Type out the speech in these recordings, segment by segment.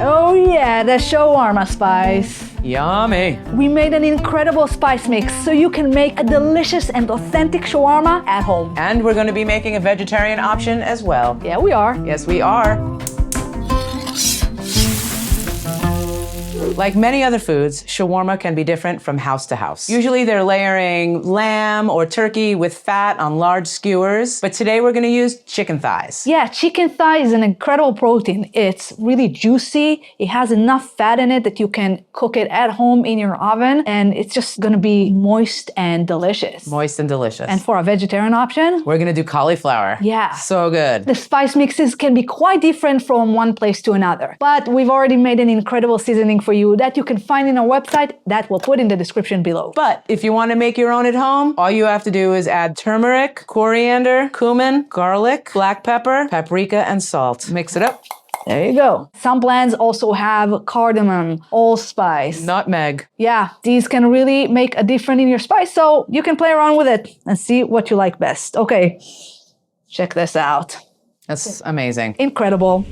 Oh yeah, the shawarma spice. Yummy. We made an incredible spice mix so you can make a delicious and authentic shawarma at home. And we're going to be making a vegetarian option as well. Yeah, we are. Yes, we are. Like many other foods, shawarma can be different from house to house. Usually they're layering lamb or turkey with fat on large skewers, but today we're gonna use chicken thighs. Yeah, chicken thigh is an incredible protein. It's really juicy. It has enough fat in it that you can cook it at home in your oven, and it's just gonna be moist and delicious. Moist and delicious. And for a vegetarian option, we're gonna do cauliflower. Yeah. So good. The spice mixes can be quite different from one place to another, but we've already made an incredible seasoning for you that you can find in our website that we'll put in the description below. But if you want to make your own at home, all you have to do is add turmeric, coriander, cumin, garlic, black pepper, paprika, and salt. Mix it up. There you go. Some blends also have cardamom, allspice, nutmeg. Yeah, these can really make a difference in your spice, so you can play around with it and see what you like best. Okay, check this out. That's amazing. Incredible.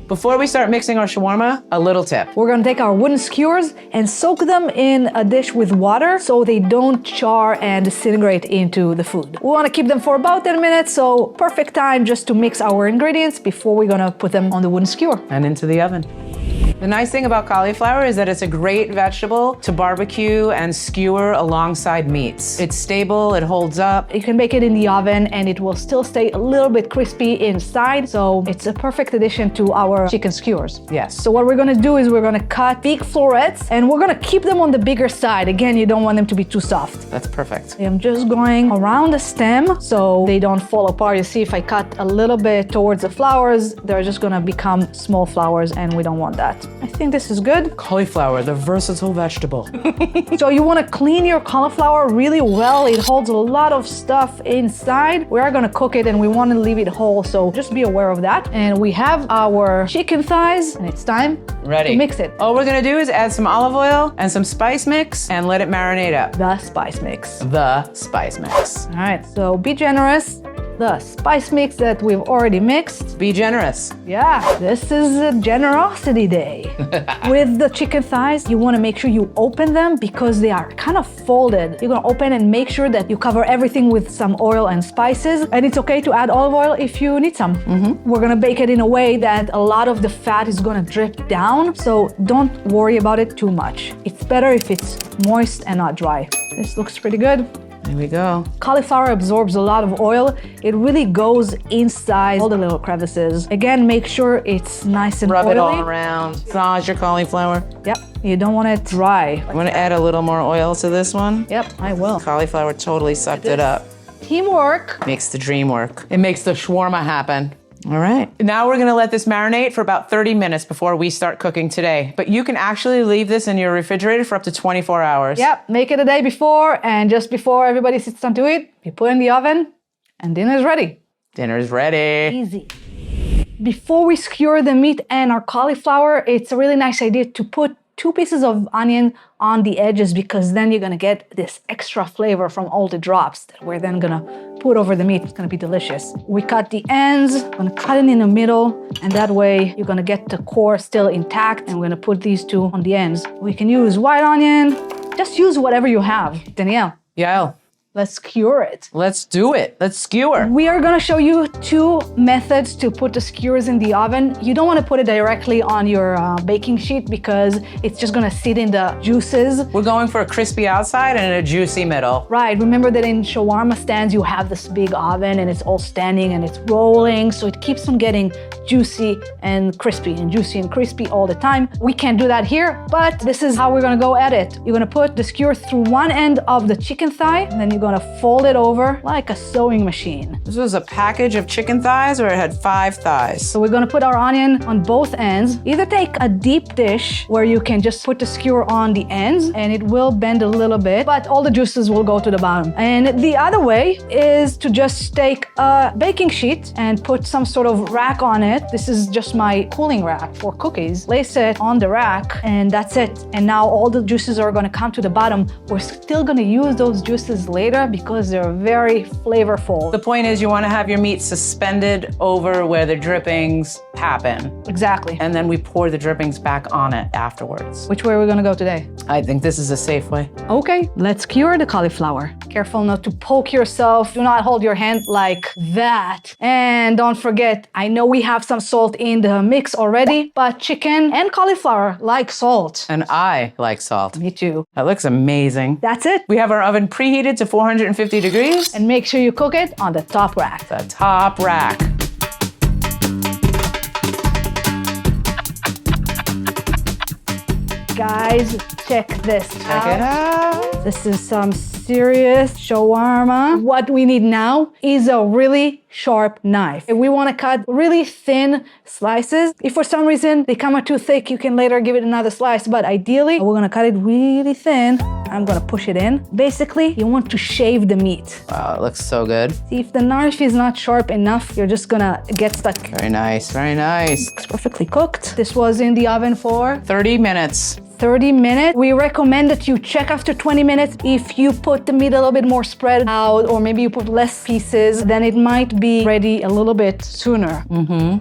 Before we start mixing our shawarma, a little tip. We're gonna take our wooden skewers and soak them in a dish with water so they don't char and disintegrate into the food. We wanna keep them for about 10 minutes, so perfect time just to mix our ingredients before we're gonna put them on the wooden skewer. And into the oven. The nice thing about cauliflower is that it's a great vegetable to barbecue and skewer alongside meats. It's stable, it holds up. You can bake it in the oven and it will still stay a little bit crispy inside, so it's a perfect addition to our chicken skewers. Yes. So what we're gonna do is we're gonna cut big florets and we're gonna keep them on the bigger side. Again, you don't want them to be too soft. That's perfect. I'm just going around the stem so they don't fall apart. You see, if I cut a little bit towards the flowers, they're just gonna become small flowers and we don't want that. I think this is good. Cauliflower, the versatile vegetable. So you want to clean your cauliflower really well. It holds a lot of stuff inside. We are going to cook it and we want to leave it whole, so just be aware of that. And we have our chicken thighs and it's time to mix it. All we're going to do is add some olive oil and some spice mix and let it marinate up. The spice mix. The spice mix. All right, so be generous. The spice mix that we've already mixed. Be generous. Yeah, this is a generosity day. With the chicken thighs, you want to make sure you open them because they are kind of folded. You're going to open and make sure that you cover everything with some oil and spices. And it's okay to add olive oil if you need some. We're going to bake it in a way that a lot of the fat is going to drip down. So don't worry about it too much. It's better if it's moist and not dry. This looks pretty good. There we go. Cauliflower absorbs a lot of oil. It really goes inside all the little crevices. Again, make sure it's nice and Rub oily. it all around. Massage your cauliflower. Yep, you don't want it dry. You want to add a little more oil to this one? Yep, I will. Cauliflower totally sucked it up. Teamwork. Makes the dream work. It makes the shawarma happen. All right. Now we're gonna let this marinate for about 30 minutes before we start cooking today. But you can actually leave this in your refrigerator for up to 24 hours. Yep, make it a day before, and just before everybody sits down to it, you put it in the oven, and dinner is ready. Dinner is ready. Easy. Before we skewer the meat and our cauliflower, it's a really nice idea to put 2 pieces of onion on the edges because then you're gonna get this extra flavor from all the drops that we're then gonna put over the meat. It's gonna be delicious. We cut the ends, I'm gonna cut it in the middle, and that way you're gonna get the core still intact, and we're gonna put these 2 on the ends. We can use white onion, just use whatever you have. Danielle. Yael. Let's skewer it. Let's do it. Let's skewer. We are gonna show you 2 methods to put the skewers in the oven. You don't wanna put it directly on your baking sheet because it's just gonna sit in the juices. We're going for a crispy outside and a juicy middle. Right, remember that in shawarma stands, you have this big oven and it's all standing and it's rolling, so it keeps on getting juicy and crispy and juicy and crispy all the time. We can't do that here, but this is how we're gonna go at it. You're gonna put the skewer through one end of the chicken thigh, and then you're gonna fold it over like a sewing machine. This was a package of chicken thighs or it had 5 thighs? So we're gonna put our onion on both ends. Either take a deep dish where you can just put the skewer on the ends and it will bend a little bit, but all the juices will go to the bottom. And the other way is to just take a baking sheet and put some sort of rack on it. This is just my cooling rack for cookies. Place it on the rack and that's it. And now all the juices are gonna come to the bottom. We're still gonna use those juices later vinegar because they're very flavorful. The point is you want to have your meat suspended over where the drippings happen. Exactly. And then we pour the drippings back on it afterwards. Which way are we gonna go today? I think this is a safe way. Okay, let's skewer the cauliflower. Careful not to poke yourself. Do not hold your hand like that. And don't forget, I know we have some salt in the mix already, but chicken and cauliflower like salt. And I like salt. Me too. That looks amazing. That's it. We have our oven preheated to 450 degrees. And make sure you cook it on the top rack. The top rack. Guys, check this out. Check it out. This is some serious shawarma. What we need now is a really sharp knife. If we want to cut really thin slices, if for some reason they come out too thick, you can later give it another slice. But ideally, we're gonna cut it really thin. I'm gonna push it in. Basically, you want to shave the meat. Wow, it looks so good. See, if the knife is not sharp enough, you're just gonna get stuck. Very nice, very nice. It's perfectly cooked. This was in the oven for 30 minutes. 30 minutes. We recommend that you check after 20 minutes. If you put the meat a little bit more spread out, or maybe you put less pieces, then it might be ready a little bit sooner.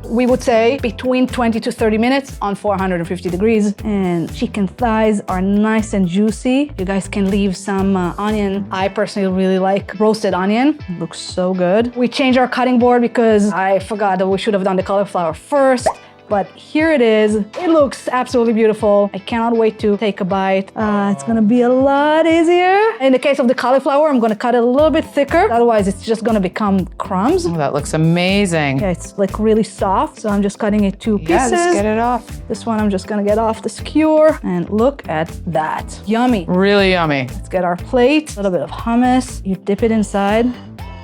We would say between 20 to 30 minutes on 450 degrees. And chicken thighs are nice and juicy. You guys can leave some onion. I personally really like roasted onion. It looks so good. We changed our cutting board because I forgot that we should have done the cauliflower first. But here it is. It looks absolutely beautiful. I cannot wait to take a bite. It's gonna be a lot easier. In the case of the cauliflower, I'm gonna cut it a little bit thicker. Otherwise, it's just gonna become crumbs. Oh, that looks amazing. Yeah, it's like really soft. So I'm just cutting it two pieces. Yeah, just get it off. This one I'm just gonna get off the skewer. And look at that. Yummy. Really yummy. Let's get our plate. A little bit of hummus. You dip it inside.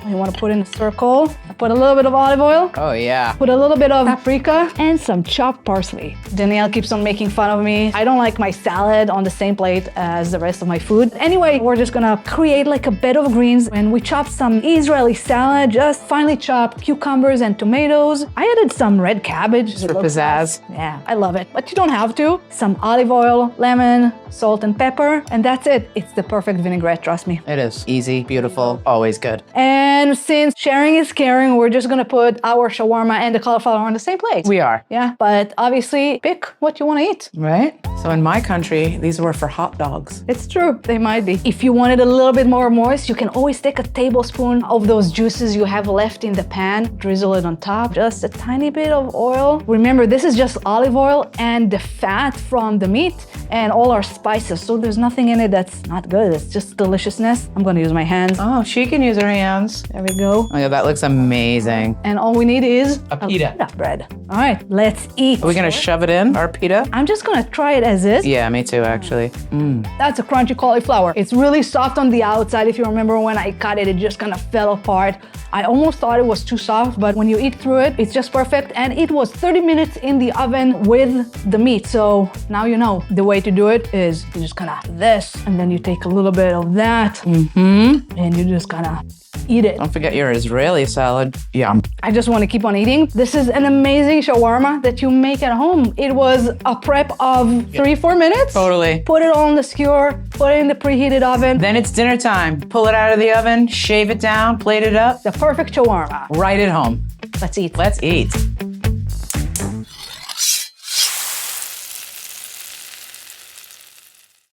You want to put in a circle. I put a little bit of olive oil. Oh yeah. Put a little bit of paprika and some chopped parsley. Danielle keeps on making fun of me. I don't like my salad on the same plate as the rest of my food. Anyway, we're just gonna create like a bed of greens, and we chopped some Israeli salad, just finely chopped cucumbers and tomatoes. I added some red cabbage. For pizzazz. Yeah, I love it, but you don't have to. Some olive oil, lemon, salt and pepper, and that's it. It's the perfect vinaigrette, trust me. It is easy, beautiful, always good. And since sharing is caring, we're just gonna put our shawarma and the cauliflower on the same plate. We are. Yeah, but obviously pick what you want to eat. Right? So in my country, these were for hot dogs. It's true, they might be. If you want it a little bit more moist, you can always take a tablespoon of those juices you have left in the pan, drizzle it on top, just a tiny bit of oil. Remember, this is just olive oil and the fat from the meat and all our spices. So there's nothing in it that's not good. It's just deliciousness. I'm gonna use my hands. Oh, she can use her hands. There we go. Oh yeah, that looks amazing. And all we need is A pita. bread. All right, let's eat. Are we gonna shove it in, our pita? I'm just gonna try it as is. Yeah, me too, actually. That's a crunchy cauliflower. It's really soft on the outside. If you remember when I cut it, it just kind of fell apart. I almost thought it was too soft, but when you eat through it, it's just perfect. And it was 30 minutes in the oven with the meat. So now you know the way to do it is you just kind of this, and then you take a little bit of that, and you just kind of eat it. Don't forget your Israeli salad. Yum. I just want to keep on eating. This is an amazing shawarma that you make at home. It was a prep of 3-4 minutes. Totally. Put it on the skewer, put it in the preheated oven. Then it's dinner time. Pull it out of the oven, shave it down, plate it up. The perfect shawarma. Right at home. Let's eat. Let's eat.